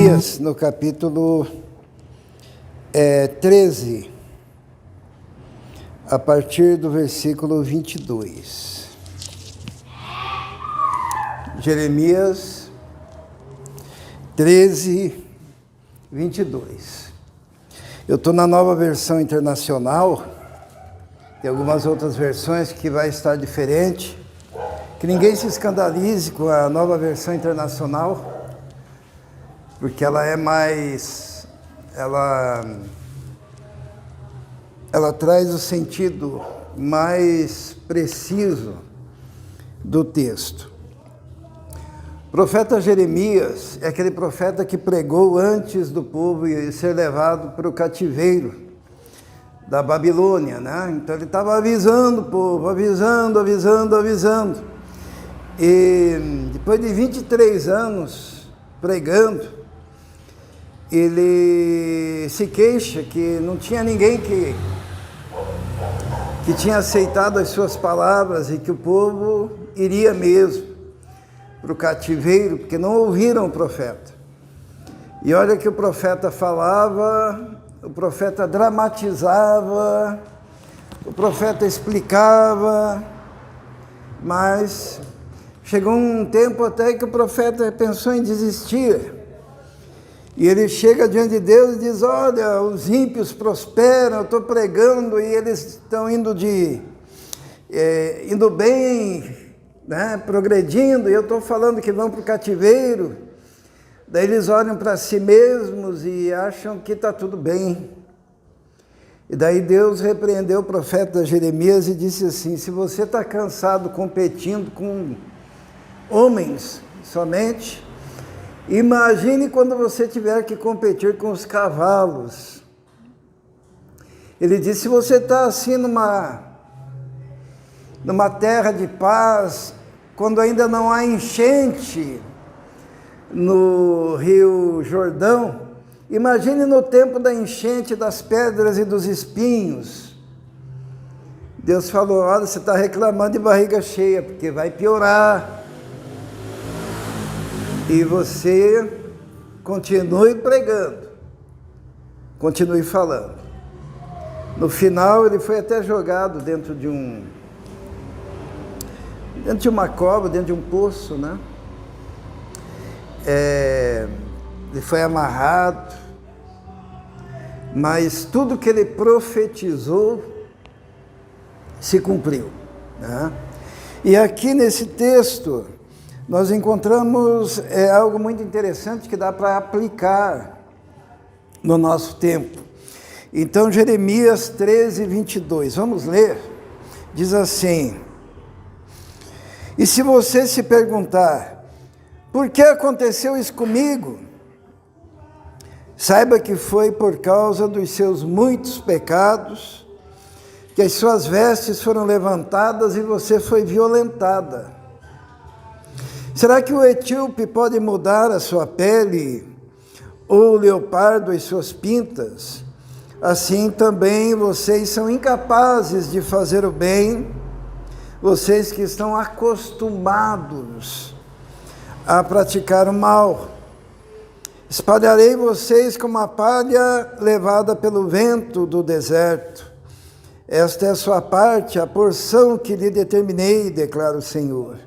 Jeremias, no capítulo 13, a partir do versículo 22. Jeremias 13, 22. Eu estou na Nova Versão Internacional, tem algumas outras versões que vai estar diferente, que ninguém se escandalize com a Nova Versão Internacional, porque ela é mais, ela traz o sentido mais preciso do texto. O profeta Jeremias é aquele profeta que pregou antes do povo ser levado para o cativeiro da Babilônia, né? Então ele estava avisando o povo, avisando. E depois de 23 anos pregando, ele se queixa que não tinha ninguém que tinha aceitado as suas palavras e que o povo iria mesmo para o cativeiro, porque não ouviram o profeta. E olha que o profeta falava, o profeta dramatizava, o profeta explicava, mas chegou um tempo até que o profeta pensou em desistir. E ele chega diante de Deus e diz: olha, os ímpios prosperam, eu estou pregando e eles estão indo bem, né, progredindo, e eu estou falando que vão para o cativeiro. Daí eles olham para si mesmos e acham que está tudo bem. E daí Deus repreendeu o profeta Jeremias e disse assim: se você está cansado competindo com homens somente, imagine quando você tiver que competir com os cavalos. Ele disse: se você está assim numa terra de paz, quando ainda não há enchente no Rio Jordão, imagine no tempo da enchente das pedras e dos espinhos. Deus falou: olha, você está reclamando de barriga cheia, porque vai piorar. E você continue pregando, continue falando. No final ele foi até jogado dentro de uma cova, dentro de um poço, né? Ele foi amarrado, mas tudo que ele profetizou se cumpriu, né? E aqui nesse texto nós encontramos algo muito interessante que dá para aplicar no nosso tempo. Então, Jeremias 13, 22, vamos ler. Diz assim: e se você se perguntar, por que aconteceu isso comigo? Saiba que foi por causa dos seus muitos pecados que as suas vestes foram levantadas e você foi violentada. Será que o etíope pode mudar a sua pele, ou o leopardo as suas pintas? Assim também vocês são incapazes de fazer o bem, vocês que estão acostumados a praticar o mal. Espalharei vocês como a palha levada pelo vento do deserto. Esta é a sua parte, a porção que lhe determinei, declara o Senhor.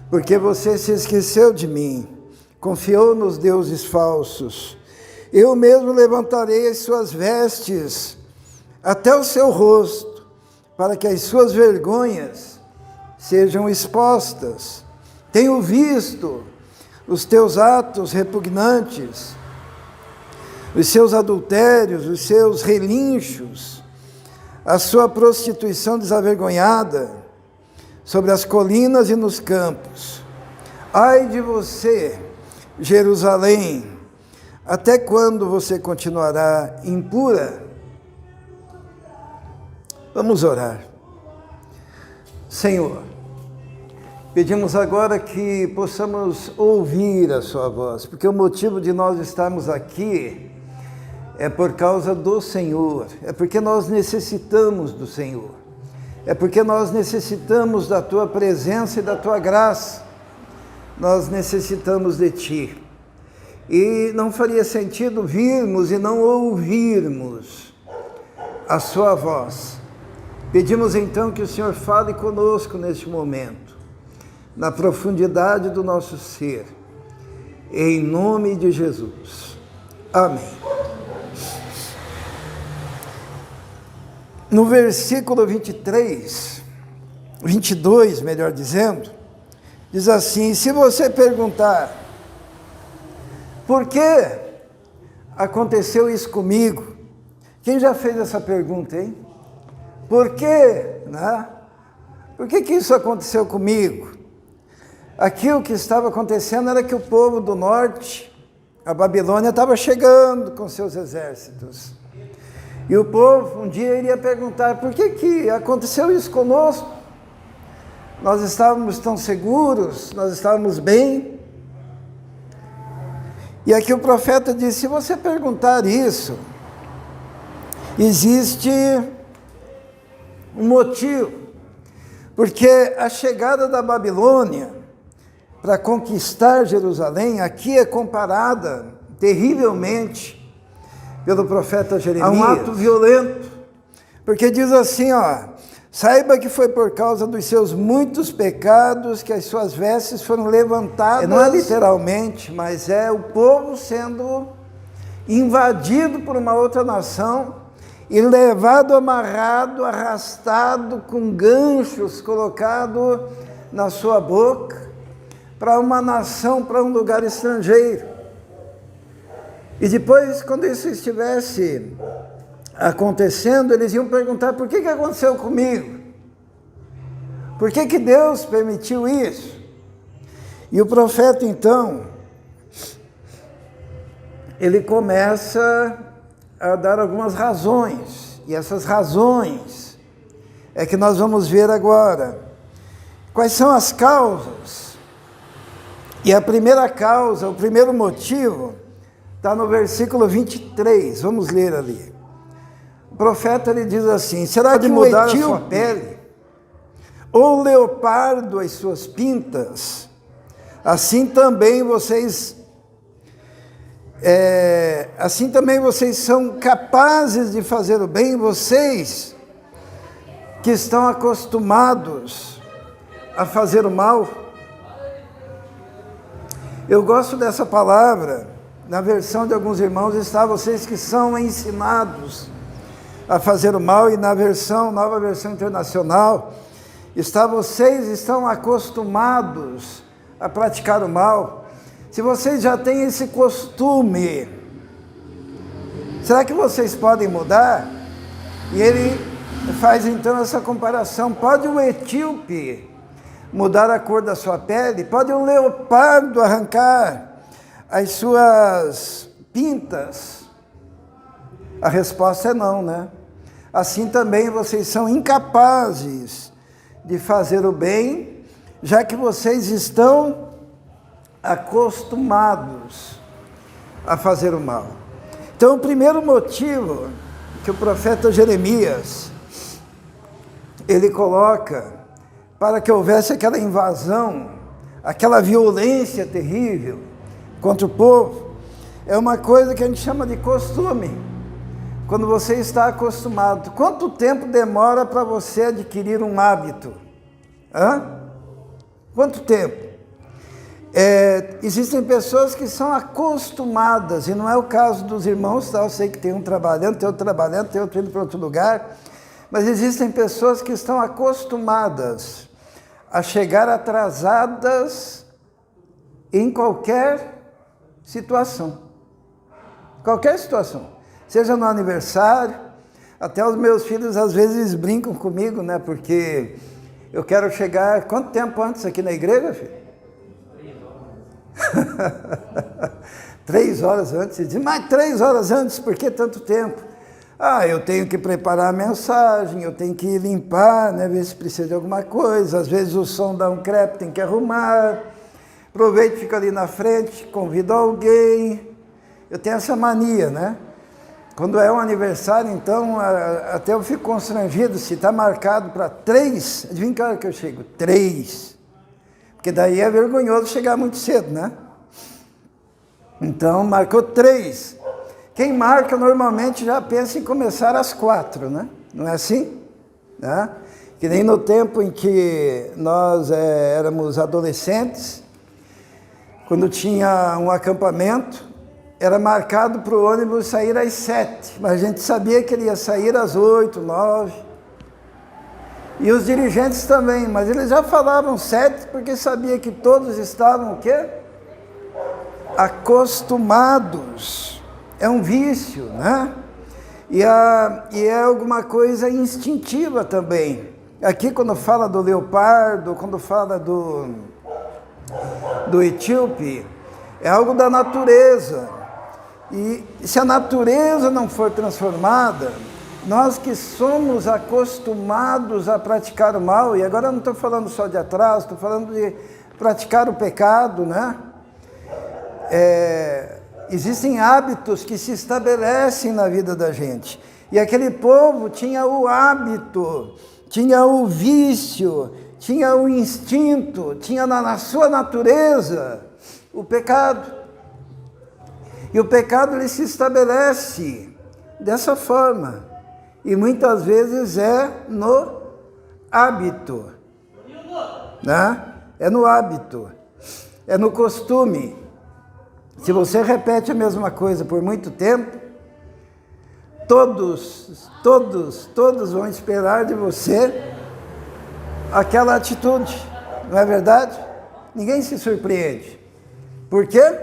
Porque você se esqueceu de mim, confiou nos deuses falsos. Eu mesmo levantarei as suas vestes até o seu rosto, para que as suas vergonhas sejam expostas. Tenho visto os teus atos repugnantes, os seus adultérios, os seus relinchos, a sua prostituição desavergonhada, sobre as colinas e nos campos. Ai de você, Jerusalém, até quando você continuará impura? Vamos orar. Senhor, pedimos agora que possamos ouvir a sua voz, porque o motivo de nós estarmos aqui é por causa do Senhor, é porque nós necessitamos do Senhor. É porque nós necessitamos da Tua presença e da Tua graça. Nós necessitamos de Ti. e não faria sentido virmos e não ouvirmos a sua voz. Pedimos então que o Senhor fale conosco neste momento, na profundidade do nosso ser, em nome de Jesus. Amém. No versículo 22, melhor dizendo, diz assim: se você perguntar, por que aconteceu isso comigo? Quem já fez essa pergunta, hein? Por quê? Né? Por que isso aconteceu comigo? Aqui o que estava acontecendo era que o povo do norte, a Babilônia, estava chegando com seus exércitos. E o povo um dia iria perguntar, por que aconteceu isso conosco? Nós estávamos tão seguros, nós estávamos bem. E aqui o profeta disse, se você perguntar isso, existe um motivo. Porque a chegada da Babilônia para conquistar Jerusalém, aqui é comparada terrivelmente pelo profeta Jeremias a um ato violento, porque diz assim, saiba que foi por causa dos seus muitos pecados que as suas vestes foram levantadas. Não é literalmente, mas é o povo sendo invadido por uma outra nação e levado, amarrado, arrastado com ganchos colocado na sua boca para uma nação, para um lugar estrangeiro. E depois, quando isso estivesse acontecendo, eles iam perguntar, por que aconteceu comigo? Por que Deus permitiu isso? E o profeta, então, ele começa a dar algumas razões, e essas razões é que nós vamos ver agora. Quais são as causas? E a primeira causa, o primeiro motivo, está no versículo 23, vamos ler ali. O profeta ele diz assim, será que mudar a sua pele, ou o leopardo as suas pintas, assim também vocês são capazes de fazer o bem, vocês que estão acostumados a fazer o mal. Eu gosto dessa palavra, na versão de alguns irmãos está vocês que são ensinados a fazer o mal, e na nova versão internacional, está vocês estão acostumados a praticar o mal. Se vocês já têm esse costume, será que vocês podem mudar? E ele faz então essa comparação, pode o etíope mudar a cor da sua pele? Pode um leopardo arrancar as suas pintas? A resposta é não, né? Assim também vocês são incapazes de fazer o bem, já que vocês estão acostumados a fazer o mal. Então, o primeiro motivo que o profeta Jeremias, ele coloca para que houvesse aquela invasão, aquela violência terrível contra o povo, é uma coisa que a gente chama de costume. Quando você está acostumado, quanto tempo demora para você adquirir um hábito? Quanto tempo? Existem pessoas que são acostumadas, e não é o caso dos irmãos, tá? Eu sei que tem um trabalhando, tem outro trabalhando, tem outro indo para outro lugar, mas existem pessoas que estão acostumadas a chegar atrasadas em qualquer situação. Qualquer situação. Seja no aniversário, até os meus filhos às vezes brincam comigo, né? Porque eu quero chegar, quanto tempo antes aqui na igreja, filho? 3 horas antes. Diz, mas 3 horas antes, por que tanto tempo? Eu tenho que preparar a mensagem, eu tenho que limpar, né, ver se precisa de alguma coisa, às vezes o som dá um crepe, tem que arrumar, aproveito, fica ali na frente, convido alguém, eu tenho essa mania, né? Quando é um aniversário, então, até eu fico constrangido, se está marcado para 3, adivinha que hora que eu chego? 3, porque daí é vergonhoso chegar muito cedo, né? Então, marcou 3. Quem marca normalmente já pensa em começar às 4, né? Não é assim? Né? Que nem no tempo em que nós éramos adolescentes, quando tinha um acampamento, era marcado para o ônibus sair às 7, mas a gente sabia que ele ia sair às 8, 9. E os dirigentes também, mas eles já falavam 7 porque sabia que todos estavam o quê? Acostumados. É um vício, né? E é alguma coisa instintiva também. Aqui quando fala do leopardo, quando fala do etíope, é algo da natureza. E se a natureza não for transformada, nós que somos acostumados a praticar o mal, e agora eu não estou falando só de atraso, estou falando de praticar o pecado, né? Existem hábitos que se estabelecem na vida da gente. E aquele povo tinha o hábito, tinha o vício, tinha o instinto, tinha na sua natureza o pecado. E o pecado ele se estabelece dessa forma. E muitas vezes é no hábito. Né? É no hábito. É no costume. Se você repete a mesma coisa por muito tempo, todos vão esperar de você aquela atitude, não é verdade? Ninguém se surpreende. Por quê?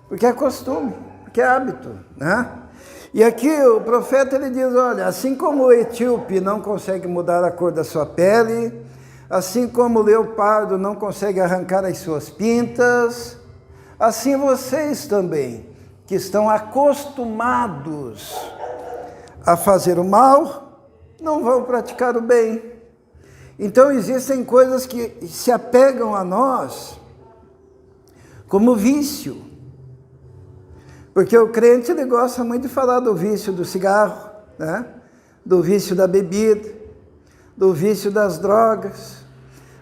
Porque é costume, porque é hábito, né? E aqui o profeta ele diz, olha, assim como o etíope não consegue mudar a cor da sua pele, assim como o leopardo não consegue arrancar as suas pintas, assim vocês também, que estão acostumados a fazer o mal, não vão praticar o bem. Então existem coisas que se apegam a nós como vício. Porque o crente ele gosta muito de falar do vício do cigarro, né? Do vício da bebida, do vício das drogas.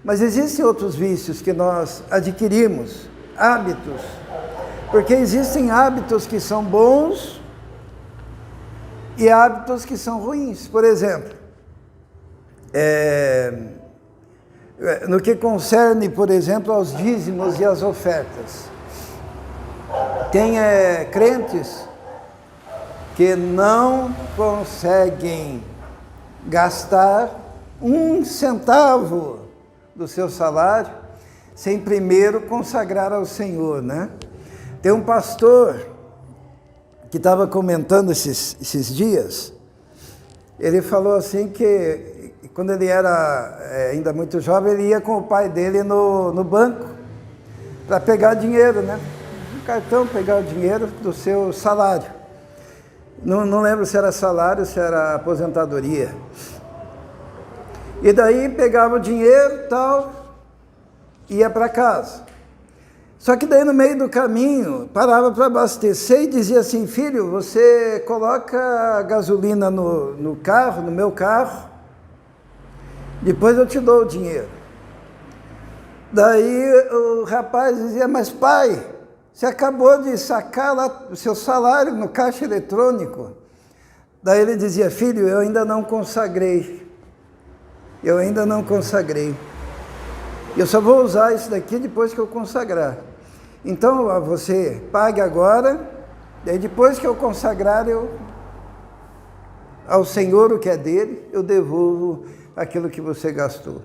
Mas existem outros vícios que nós adquirimos, hábitos. Porque existem hábitos que são bons e hábitos que são ruins. Por exemplo, no que concerne, por exemplo, aos dízimos e às ofertas. Tem crentes que não conseguem gastar 1 centavo do seu salário sem primeiro consagrar ao Senhor, né? Tem um pastor que estava comentando esses dias, ele falou assim que quando ele era ainda muito jovem, ele ia com o pai dele no banco para pegar dinheiro, né? Cartão, pegar o dinheiro do seu salário. Não lembro se era salário, se era aposentadoria. E daí pegava o dinheiro e tal, ia para casa. Só que daí no meio do caminho, parava para abastecer e dizia assim, filho, você coloca gasolina no carro, no meu carro, depois eu te dou o dinheiro. Daí o rapaz dizia, mas pai, você acabou de sacar lá o seu salário no caixa eletrônico. Daí ele dizia, filho, eu ainda não consagrei. Eu ainda não consagrei. Eu só vou usar isso daqui depois que eu consagrar. Então, você pague agora, daí depois que eu consagrar, ao Senhor o que é dele, eu devolvo aquilo que você gastou.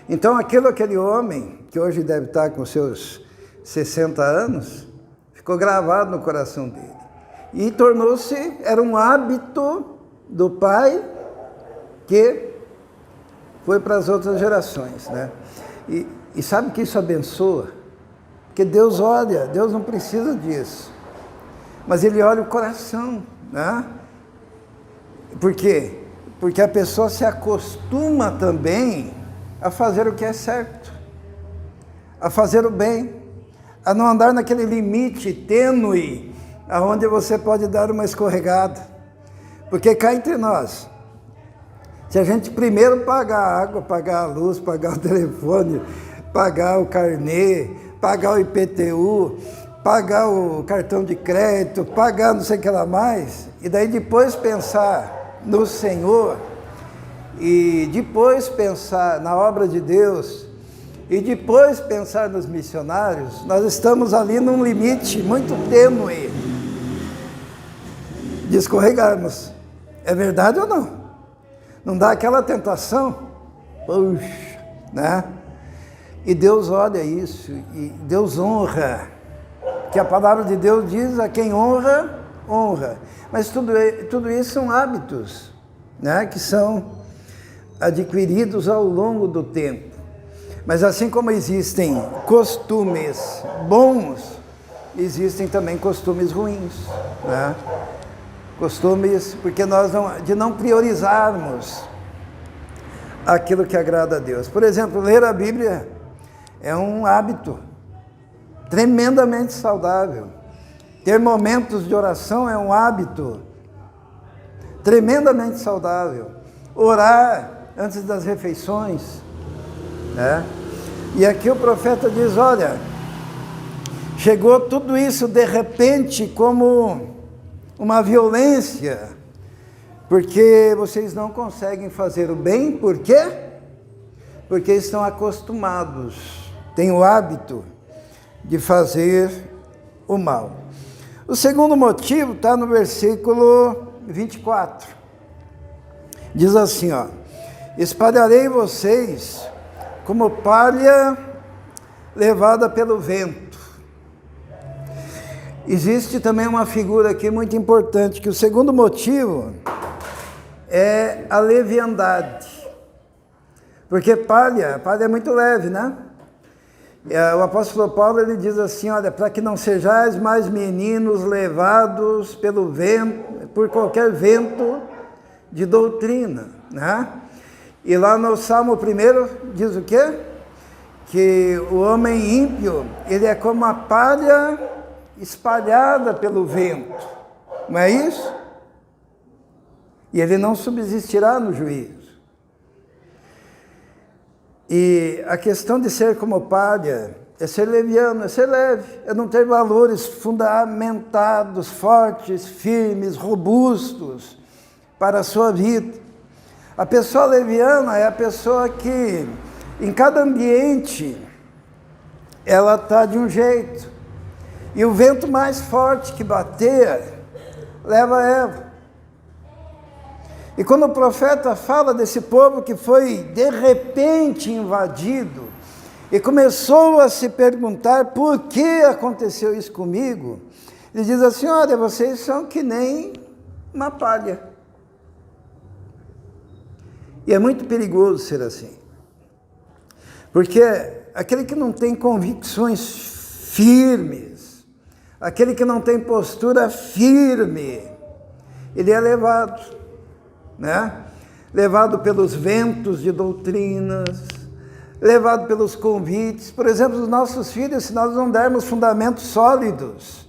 Então, aquele homem, que hoje deve estar com seus 60 anos, ficou gravado no coração dele. E era um hábito do pai que foi para as outras gerações, né? E sabe que isso abençoa? Porque Deus olha, Deus não precisa disso. Mas Ele olha o coração, né? Por quê? Porque a pessoa se acostuma também a fazer o que é certo, a fazer o bem, a não andar naquele limite tênue, aonde você pode dar uma escorregada. Porque cá entre nós, se a gente primeiro pagar a água, pagar a luz, pagar o telefone, pagar o carnê, pagar o IPTU, pagar o cartão de crédito, pagar não sei o que lá mais, e daí depois pensar no Senhor, e depois pensar na obra de Deus, e depois pensar nos missionários, nós estamos ali num limite muito tênue de escorregarmos. É verdade ou não? Não dá aquela tentação? Puxa, né? E Deus olha isso, e Deus honra, que a palavra de Deus diz: a quem honra, honra. Mas tudo isso são hábitos, né? Que são adquiridos ao longo do tempo. Mas assim como existem costumes bons, existem também costumes ruins, né? Costumes, porque de não priorizarmos aquilo que agrada a Deus. Por exemplo, ler a Bíblia é um hábito tremendamente saudável. Ter momentos de oração é um hábito tremendamente saudável. Orar antes das refeições, né? E aqui o profeta diz: olha, chegou tudo isso de repente como uma violência, porque vocês não conseguem fazer o bem. Por quê? Porque estão acostumados, têm o hábito de fazer o mal. O segundo motivo está no versículo 24. Diz assim, ó: espalharei vocês como palha levada pelo vento. Existe também uma figura aqui muito importante, que o segundo motivo é a leviandade. Porque palha é muito leve, né? O apóstolo Paulo, ele diz assim: olha, para que não sejais mais meninos levados pelo vento, por qualquer vento de doutrina, né? E lá no Salmo 1 diz o quê? Que o homem ímpio, ele é como a palha espalhada pelo vento, não é isso? E ele não subsistirá no juízo. E a questão de ser como palha é ser leviano, é ser leve, é não ter valores fundamentados, fortes, firmes, robustos para a sua vida. A pessoa leviana é a pessoa que, em cada ambiente, ela está de um jeito. E o vento mais forte que bater, leva ela. E quando o profeta fala desse povo que foi de repente invadido, e começou a se perguntar por que aconteceu isso comigo, ele diz assim: olha, vocês são que nem uma palha. E é muito perigoso ser assim. Porque aquele que não tem convicções firmes, aquele que não tem postura firme, ele é levado, né? Levado pelos ventos de doutrinas, levado pelos convites. Por exemplo, os nossos filhos, se nós não dermos fundamentos sólidos,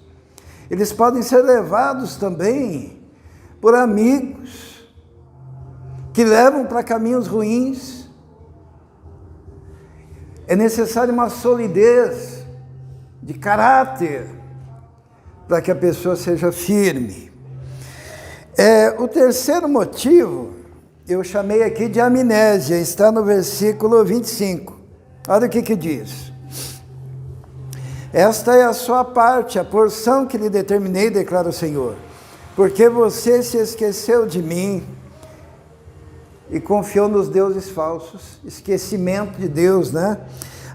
eles podem ser levados também por amigos que levam para caminhos ruins. É necessário uma solidez de caráter para que a pessoa seja firme. O terceiro motivo, eu chamei aqui de amnésia, está no versículo 25. Olha o que diz: esta é a sua parte, a porção que lhe determinei, declara o Senhor, porque você se esqueceu de mim e confiou nos deuses falsos. Esquecimento de Deus, né?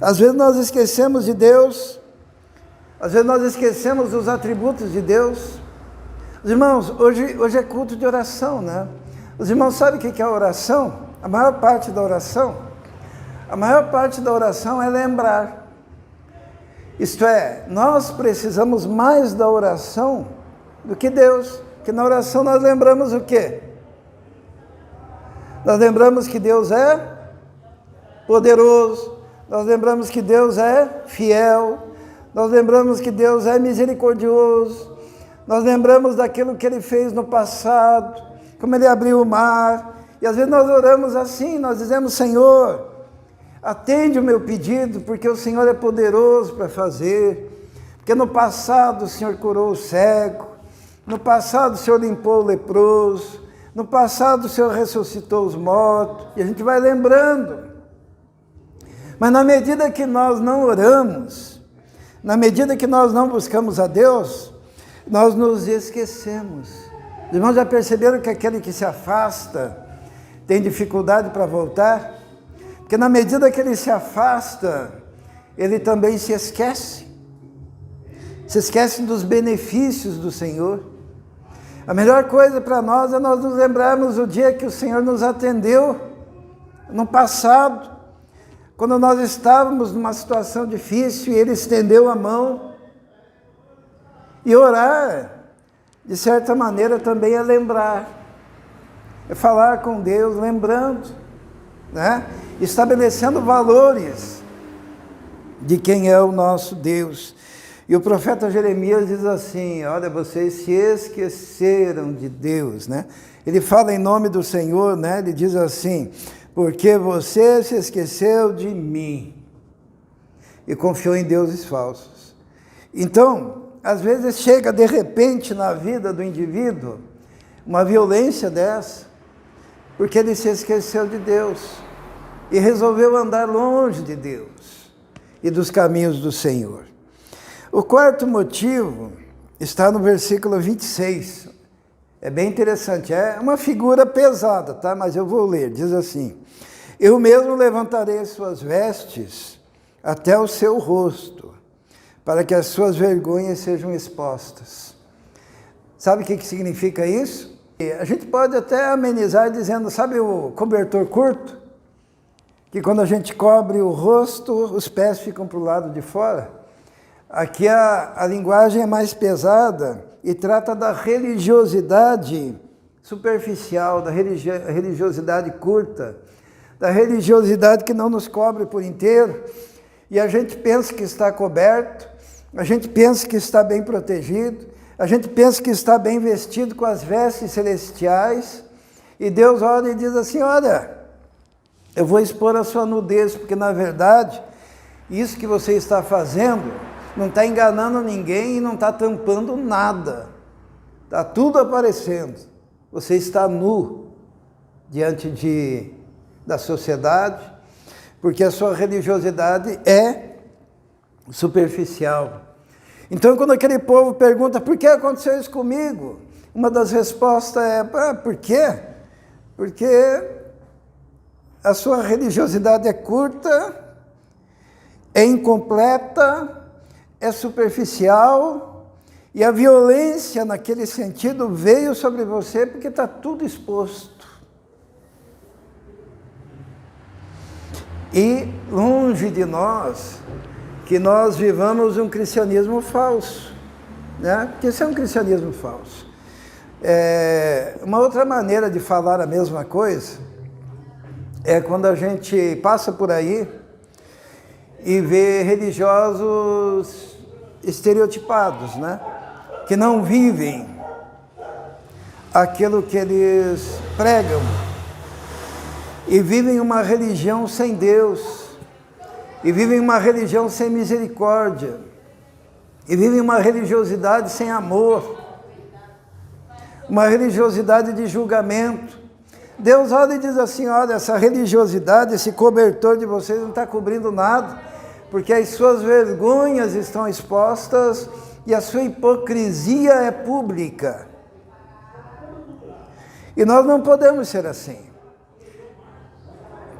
Às vezes nós esquecemos de Deus, às vezes nós esquecemos dos atributos de Deus. Os irmãos, hoje é culto de oração, né? Os irmãos sabem o que é a oração? A maior parte da oração é lembrar. Isto é, nós precisamos mais da oração do que Deus, porque na oração nós lembramos o quê? Nós lembramos que Deus é poderoso, nós lembramos que Deus é fiel, nós lembramos que Deus é misericordioso, nós lembramos daquilo que Ele fez no passado, como Ele abriu o mar, e às vezes nós oramos assim, nós dizemos: Senhor, atende o meu pedido, porque o Senhor é poderoso para fazer, Porque no passado o Senhor curou o cego, no passado o Senhor limpou o leproso, no passado o Senhor ressuscitou os mortos, e a gente vai lembrando. Mas na medida que nós não oramos, na medida que nós não buscamos a Deus, nós nos esquecemos. Os irmãos já perceberam que aquele que se afasta tem dificuldade para voltar? Porque na medida que ele se afasta, ele também se esquece. Se esquece dos benefícios do Senhor. A melhor coisa para nós é nós nos lembrarmos do dia que o Senhor nos atendeu no passado, quando nós estávamos numa situação difícil e Ele estendeu a mão. E orar, de certa maneira, também é lembrar, é falar com Deus, lembrando, né? Estabelecendo valores de quem é o nosso Deus. E o profeta Jeremias diz assim, olha, vocês se esqueceram de Deus, né? Ele fala em nome do Senhor, né? Ele diz assim, porque você se esqueceu de mim e confiou em deuses falsos. Então, às vezes chega de repente na vida do indivíduo uma violência dessa, porque ele se esqueceu de Deus e resolveu andar longe de Deus e dos caminhos do Senhor. O quarto motivo está no versículo 26. É bem interessante, é uma figura pesada, tá? Mas eu vou ler, diz assim, eu mesmo levantarei as suas vestes até o seu rosto, para que as suas vergonhas sejam expostas. Sabe o que significa isso? A gente pode até amenizar dizendo, sabe o cobertor curto? Que quando a gente cobre o rosto, os pés ficam para o lado de fora. Aqui a linguagem é mais pesada e trata da religiosidade superficial, da religiosidade curta, da religiosidade que não nos cobre por inteiro, e a gente pensa que está coberto, a gente pensa que está bem protegido, a gente pensa que está bem vestido com as vestes celestiais, e Deus olha e diz assim, olha, eu vou expor a sua nudez, porque na verdade, isso que você está fazendo não está enganando ninguém e não está tampando nada. Está tudo aparecendo. Você está nu diante da sociedade, porque a sua religiosidade é superficial. Então, quando aquele povo pergunta, por que aconteceu isso comigo? Uma das respostas é, por quê? Porque a sua religiosidade é curta, é incompleta, é superficial, e a violência naquele sentido veio sobre você porque está tudo exposto. E longe de nós, que nós vivamos um cristianismo falso, né? Porque isso é um cristianismo falso. Uma outra maneira de falar a mesma coisa é quando a gente passa por aí e vê religiosos estereotipados, né? Que não vivem aquilo que eles pregam e vivem uma religião sem Deus, e vivem uma religião sem misericórdia, e vivem uma religiosidade sem amor, uma religiosidade de julgamento. Deus olha e diz assim, olha, essa religiosidade, esse cobertor de vocês não está cobrindo nada, porque as suas vergonhas estão expostas e a sua hipocrisia é pública. E nós não podemos ser assim.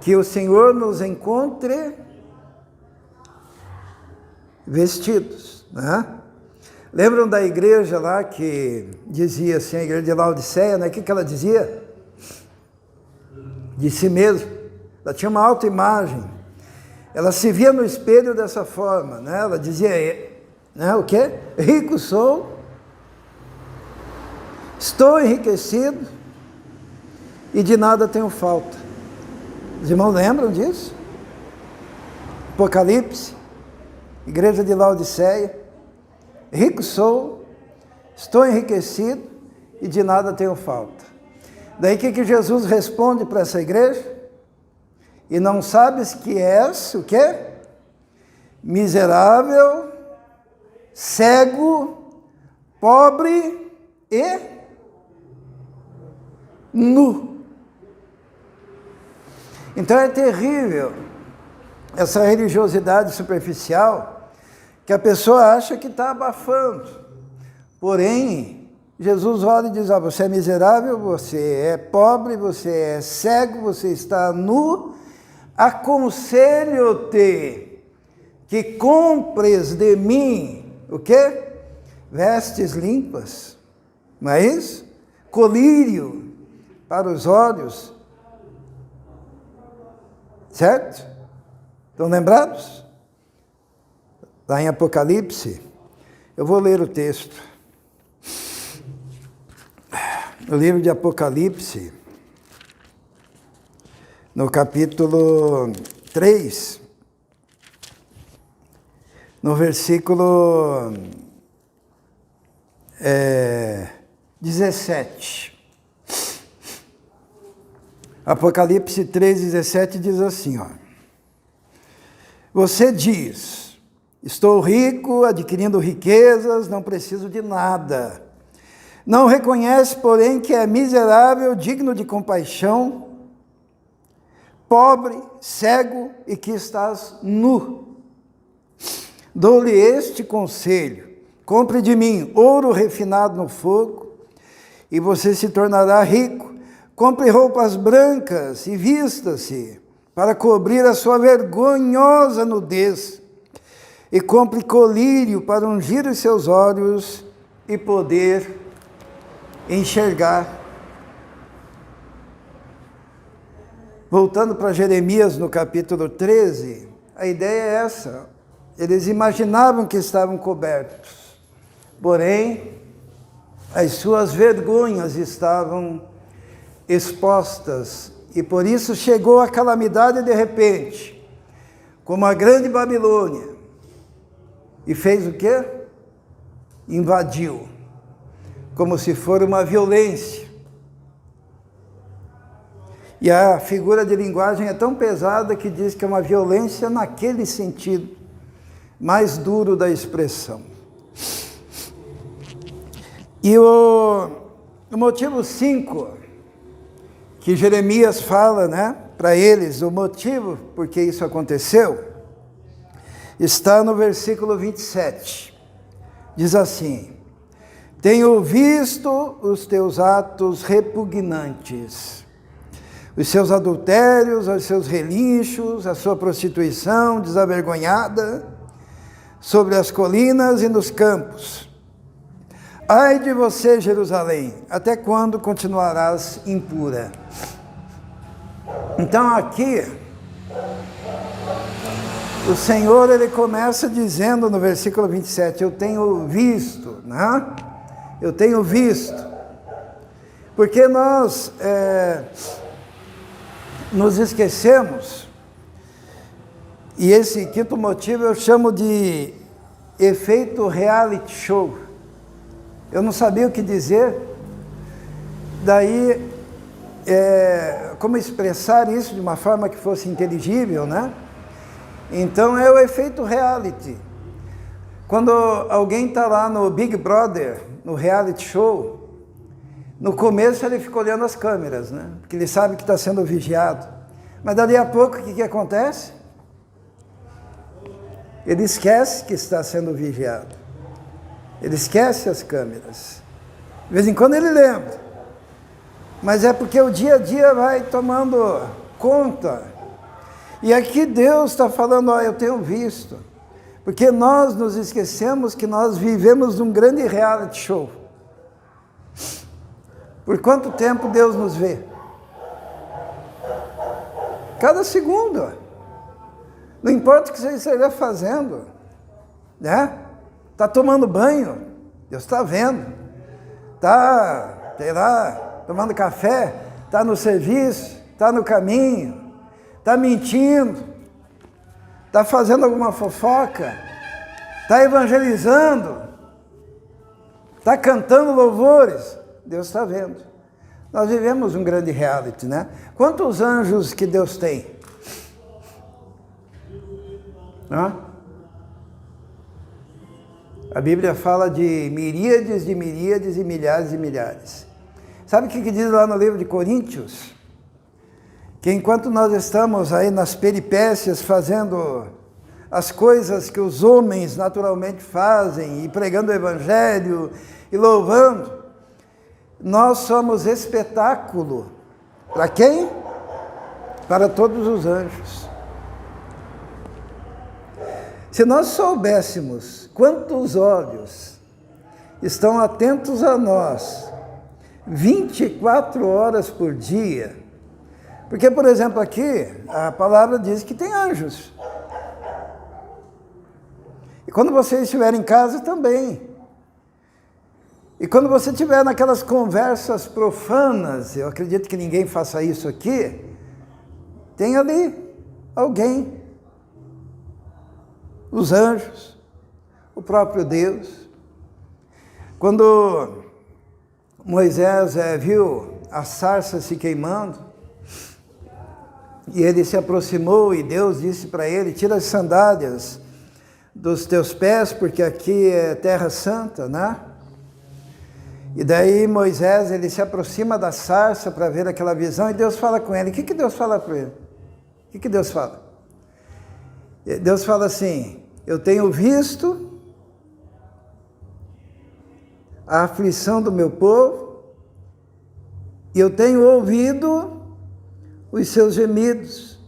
Que o Senhor nos encontre vestidos, né? Lembram da igreja lá que dizia assim, a igreja de Laodiceia, né? O que ela dizia? De si mesma. Ela tinha uma autoimagem. Ela se via no espelho dessa forma, né? Ela dizia, né? O quê? Rico sou, estou enriquecido e de nada tenho falta. Os irmãos lembram disso? Apocalipse, igreja de Laodiceia. Rico sou, estou enriquecido e de nada tenho falta. Daí o que Jesus responde para essa igreja? E não sabes que és o quê? Miserável, cego, pobre e nu. Então é terrível essa religiosidade superficial que a pessoa acha que está abafando. Porém, Jesus olha e diz, você é miserável, você é pobre, você é cego, você está nu, aconselho-te que compres de mim, o quê? Vestes limpas, não é isso? Colírio para os olhos, certo? Estão lembrados? Lá em Apocalipse, eu vou ler o texto. No livro de Apocalipse, no capítulo 3, no versículo 17. Apocalipse 3, 17 diz assim, você diz, estou rico, adquirindo riquezas, não preciso de nada. Não reconhece, porém, que é miserável, digno de compaixão, pobre, cego e que estás nu. Dou-lhe este conselho, compre de mim ouro refinado no fogo, e você se tornará rico. Compre roupas brancas e vista-se, para cobrir a sua vergonhosa nudez, e compre colírio para ungir os seus olhos e poder enxergar. Voltando para Jeremias no capítulo 13, a ideia é essa. Eles imaginavam que estavam cobertos, porém, as suas vergonhas estavam expostas, e por isso chegou a calamidade de repente, como a grande Babilônia, e fez o quê? Invadiu, como se for uma violência. E a figura de linguagem é tão pesada que diz que é uma violência naquele sentido mais duro da expressão. E o motivo 5, que Jeremias fala, para eles, o motivo por que isso aconteceu, está no versículo 27. Diz assim, tenho visto os teus atos repugnantes, os seus adultérios, os seus relinchos, a sua prostituição desavergonhada sobre as colinas e nos campos. Ai de você, Jerusalém, até quando continuarás impura? Então aqui, o Senhor, ele começa dizendo no versículo 27, eu tenho visto, Eu tenho visto. Porque nós nos esquecemos, e esse quinto motivo eu chamo de efeito reality show. Eu não sabia o que dizer, daí, como expressar isso de uma forma que fosse inteligível, Então é o efeito reality. Quando alguém está lá no Big Brother, no reality show, no começo ele fica olhando as câmeras, Porque ele sabe que está sendo vigiado. Mas dali a pouco o que acontece? Ele esquece que está sendo vigiado. Ele esquece as câmeras. De vez em quando ele lembra. Mas é porque o dia a dia vai tomando conta. E aqui Deus está falando, eu tenho visto. Porque nós nos esquecemos que nós vivemos num grande reality show. Por quanto tempo Deus nos vê? Cada segundo. Não importa o que você esteja fazendo. Está tomando banho, Deus está vendo. Está, sei lá, tomando café, está no serviço, está no caminho, está mentindo, está fazendo alguma fofoca, está evangelizando, está cantando louvores, Deus está vendo. Nós vivemos um grande reality, Quantos anjos que Deus tem? A Bíblia fala de miríades e milhares e milhares. Sabe o que diz lá no livro de Coríntios? Que enquanto nós estamos aí nas peripécias fazendo as coisas que os homens naturalmente fazem, e pregando o Evangelho, e louvando, nós somos espetáculo. Para quem? Para todos os anjos. Se nós soubéssemos quantos olhos estão atentos a nós 24 horas por dia, porque, por exemplo, aqui a palavra diz que tem anjos. E quando você estiver em casa também. E quando você estiver naquelas conversas profanas, eu acredito que ninguém faça isso aqui, tem ali alguém. Os anjos, o próprio Deus. Quando Moisés viu a sarça se queimando, e ele se aproximou e Deus disse para ele, tira as sandálias dos teus pés, porque aqui é terra santa, né? E daí Moisés, ele se aproxima da sarça para ver aquela visão, e Deus fala com ele. O que Deus fala para ele? O que Deus fala? Deus fala assim, eu tenho visto a aflição do meu povo, e eu tenho ouvido os seus gemidos.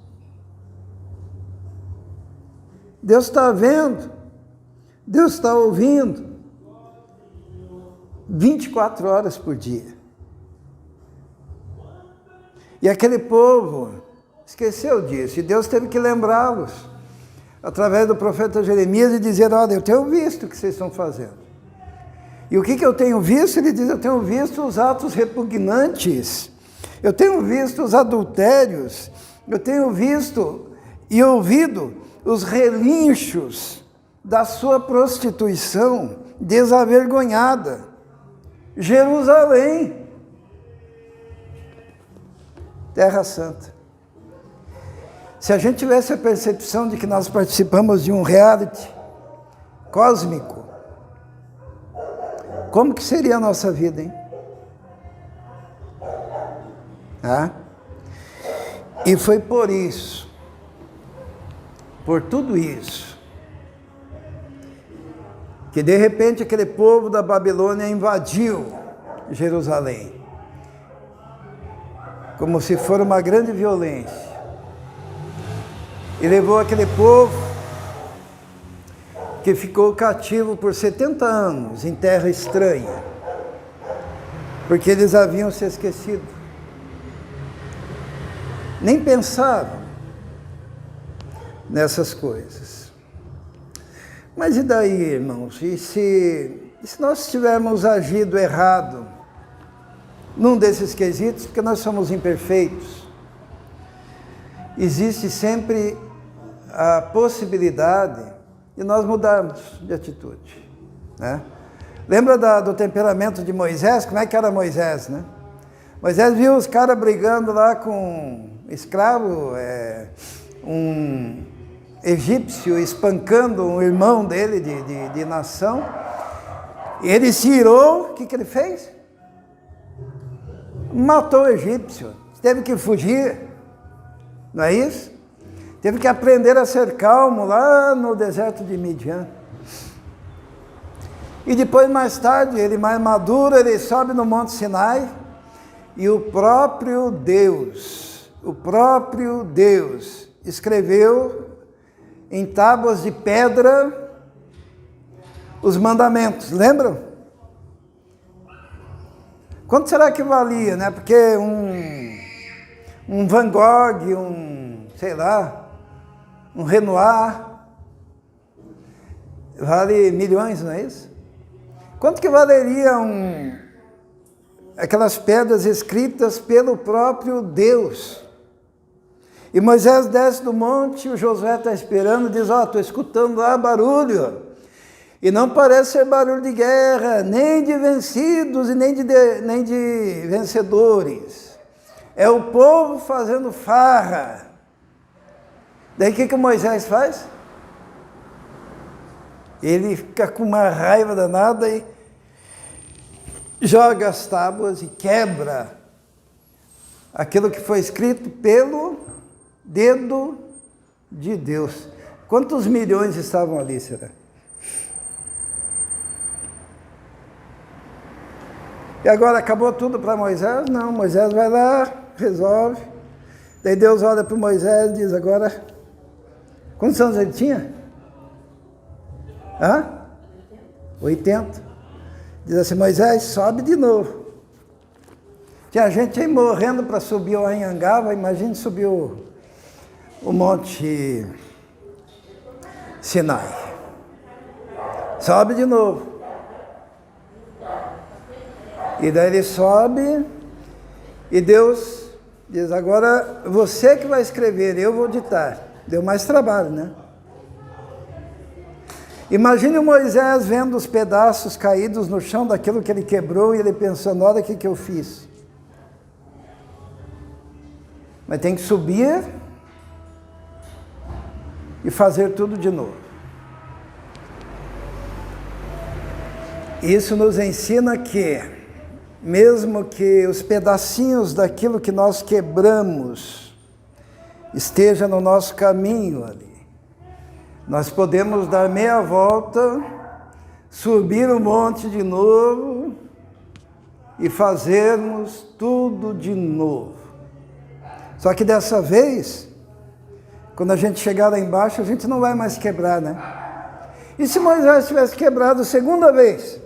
Deus está vendo, Deus está ouvindo, 24 horas por dia. E aquele povo esqueceu disso, e Deus teve que lembrá-los, através do profeta Jeremias, e dizer, olha, eu tenho visto o que vocês estão fazendo. E o que eu tenho visto? Ele diz, eu tenho visto os atos repugnantes, eu tenho visto os adultérios, eu tenho visto e ouvido os relinchos da sua prostituição desavergonhada. Jerusalém, Terra Santa. Se a gente tivesse a percepção de que nós participamos de um reality cósmico, como que seria a nossa vida, hein? E foi por isso, por tudo isso, que de repente aquele povo da Babilônia invadiu Jerusalém, como se for uma grande violência, e levou aquele povo que ficou cativo por 70 anos em terra estranha, porque eles haviam se esquecido. Nem pensavam nessas coisas. Mas e daí, irmãos? E se nós tivermos agido errado num desses quesitos, porque nós somos imperfeitos, existe sempre a possibilidade de nós mudarmos de atitude, né? Lembra do temperamento de Moisés? Como é que era Moisés, né? Moisés viu os caras brigando lá com um escravo, um egípcio espancando um irmão dele de nação. E ele se irou, o que ele fez? Matou o egípcio, teve que fugir, não é isso? Teve que aprender a ser calmo lá no deserto de Midian. E depois, mais tarde, ele mais maduro, ele sobe no Monte Sinai, e o próprio Deus escreveu em tábuas de pedra os mandamentos, lembram? Quanto será que valia, né? Porque um Van Gogh, um Renoir, vale milhões, não é isso? Quanto que valeria aquelas pedras escritas pelo próprio Deus? E Moisés desce do monte, o Josué está esperando, diz, estou escutando lá barulho. E não parece ser barulho de guerra, nem de vencidos e nem de vencedores. É o povo fazendo farra. Daí o que Moisés faz? Ele fica com uma raiva danada e joga as tábuas e quebra aquilo que foi escrito pelo dedo de Deus. Quantos milhões estavam ali, será? E agora acabou tudo para Moisés? Não, Moisés vai lá, resolve. Daí Deus olha para Moisés e diz, agora, quantos anos ele tinha? 80. Diz assim, Moisés, sobe de novo. Tinha gente aí morrendo para subir o Anhangaba, imagine subir o Monte Sinai. Sobe de novo. E daí ele sobe e Deus diz, agora você que vai escrever, eu vou ditar. Deu mais trabalho, né? Imagine o Moisés vendo os pedaços caídos no chão daquilo que ele quebrou e ele pensando, olha o que eu fiz. Mas tem que subir e fazer tudo de novo. Isso nos ensina que, mesmo que os pedacinhos daquilo que nós quebramos esteja no nosso caminho ali, nós podemos dar meia volta, subir o monte de novo e fazermos tudo de novo. Só que dessa vez, quando a gente chegar lá embaixo, a gente não vai mais quebrar, né? E se Moisés tivesse quebrado a segunda vez?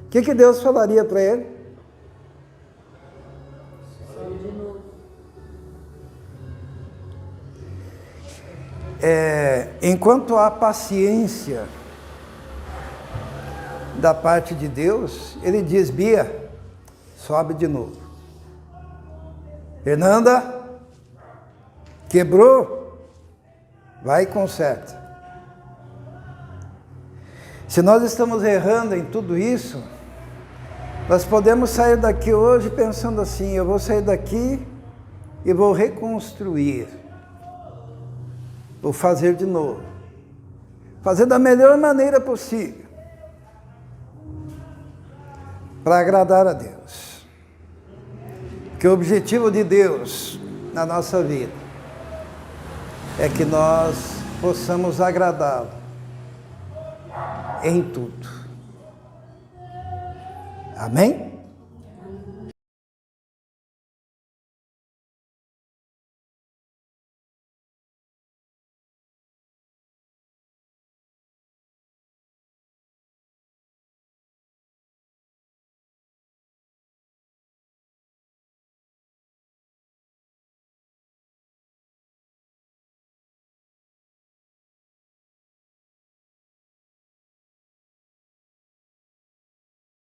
O que Deus falaria para ele? Enquanto há paciência da parte de Deus, ele diz, Bia, sobe de novo. Fernanda, quebrou? Vai e conserta. Se nós estamos errando em tudo isso, nós podemos sair daqui hoje pensando assim, eu vou sair daqui e vou reconstruir. Vou fazer de novo. Fazer da melhor maneira possível. Para agradar a Deus. Que o objetivo de Deus na nossa vida é que nós possamos agradá-lo em tudo. Amém?